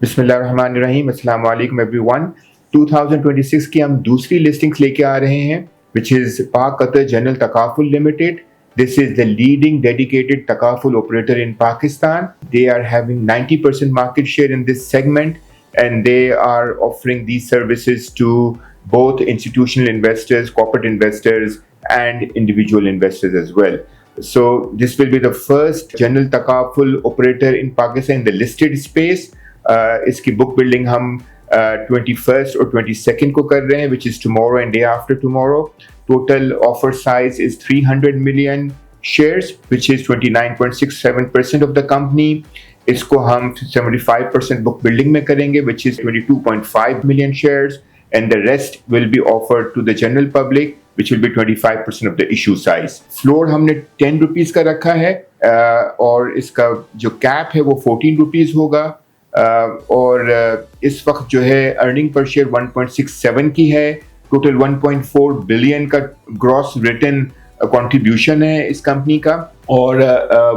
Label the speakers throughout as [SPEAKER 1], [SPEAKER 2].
[SPEAKER 1] बिस्मिल्लाहिर्रहमानिर्रहीम, अस्सलाम वालेकुम एवरीवन। 2026 की हम दूसरी लिस्टिंग्स लेके आ रहे हैं, विच इज पाक Qatar general takaful limited. This is the leading dedicated takaful operator in Pakistan. They are having 90% market share in this segment, and they are offering these services to both institutional investors, corporate investors, and individual investors as well. So this will be the first general takaful operator in Pakistan in the listed space. इसकी book building हम 21st और 22nd को कर रहे हैं, which is tomorrow and day after tomorrow. Total offer size is 300 million shares, which is 29.67% of the company. इसको हम 75% book building में करेंगे, which is 22.5 million shares, and the rest will be offered to the general public, which will be 25% of the issue size. Floor हमने 10 rupees का रखा है, और इसका जो कैप है वो 14 रुपीज होगा, और इस वक्त जो है अर्निंग पर शेयर 1.67 की है. टोटल 1.4 बिलियन का ग्रॉस रिटर्न कंट्रीब्यूशन है इस कंपनी का, और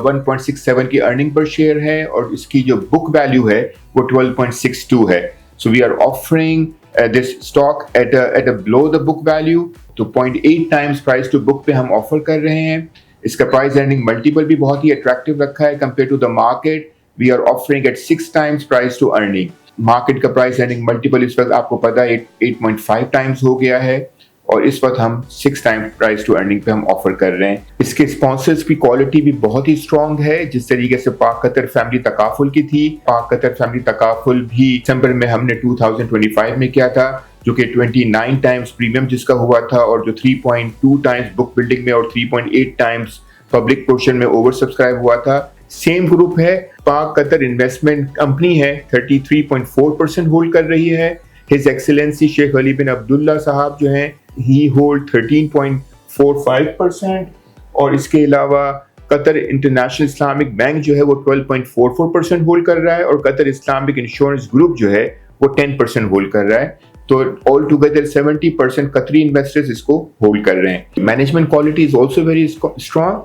[SPEAKER 1] 1.67 की अर्निंग पर शेयर है, और इसकी जो बुक वैल्यू है वो 12.62 है. So we are offering this stock at a below the book value. तो 0.8 टाइम्स प्राइस टू बुक पे हम ऑफर कर रहे हैं. इसका प्राइस अर्निंग मल्टीपल भी बहुत ही अट्रैक्टिव रखा है compare to the market. We are offering at 6 times price to earning. Market का प्राइस अर्निंग मल्टीपल इस वक्त आपको पता है 8.5 टाइम्स हो गया है, और इस वक्त हम 6 टाइम्स प्राइस टू अर्निंग पे हम ऑफर कर रहे हैं. इसके स्पॉन्सर्स की क्वालिटी भी बहुत ही स्ट्रांग है. जिस तरीके से पाक कतर फैमिली तकाफुल की थी, पाक कतर फैमिली तकाफुल भी दिसंबर में हमने 2025 में किया था, जो कि 29 टाइम्स प्रीमियम जिसका हुआ था, और जो 3.2 टाइम्स बुक बिल्डिंग में और 3.8 टाइम्स पब्लिक पोर्शन में ओवर सब्सक्राइब हुआ था. सेम ग्रुप है, पाक कतर इन्वेस्टमेंट कंपनी है, 33.4% होल्ड कर रही है. हिज एक्सीलेंसी शेख अली बिन अब्दुल्ला साहब जो हैं, ही होल्ड 13.45%, और इसके अलावा कतर इंटरनेशनल इस्लामिक बैंक जो है वो 12.44% होल्ड कर रहा है, और कतर इस्लामिक इंश्योरेंस ग्रुप जो है वो 10% होल्ड कर रहा है. तो ऑल टुगेदर 70% कतरी इन्वेस्टर्स इसको होल्ड कर रहे हैं. Management quality is also very strong.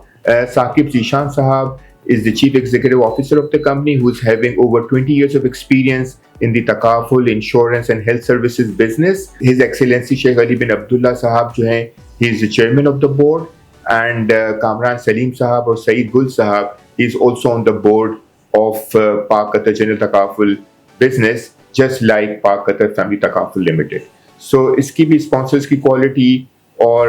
[SPEAKER 1] Saqib Zeeshan साहब is the chief executive officer of the company, who is having over 20 years of experience in the takaful, insurance and health services business. His Excellency Sheikh Ali bin Abdullah Sahab जो हैं, he is the chairman of the board, and Kamran Salim Sahab और Saeed Gul Sahab, he is also on the board of Pak Qatar General Takaful business, just like Pak Qatar Family Takaful Limited. So इसकी भी sponsors की quality और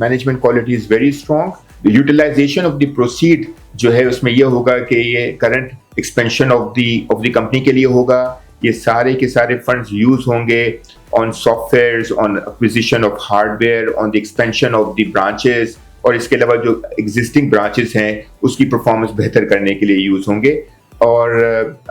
[SPEAKER 1] management quality is very strong. Utilisation of the proceed जो है उसमें यह होगा कि ये current expansion of the company के लिए होगा. ये सारे के सारे फंड्स यूज होंगे on softwares, on acquisition of hardware, on the expansion of the branches, और इसके अलावा जो एग्जिस्टिंग ब्रांचेस हैं उसकी परफॉर्मेंस बेहतर करने के लिए यूज होंगे. और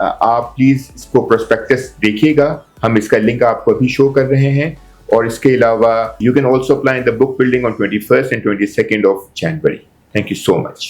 [SPEAKER 1] आप प्लीज इसको प्रोस्पेक्टस देखिएगा, हम इसका लिंक आपको अभी शो कर रहे हैं. और इसके अलावा you can also apply in the book building on 21st and 22nd of January. Thank you so much.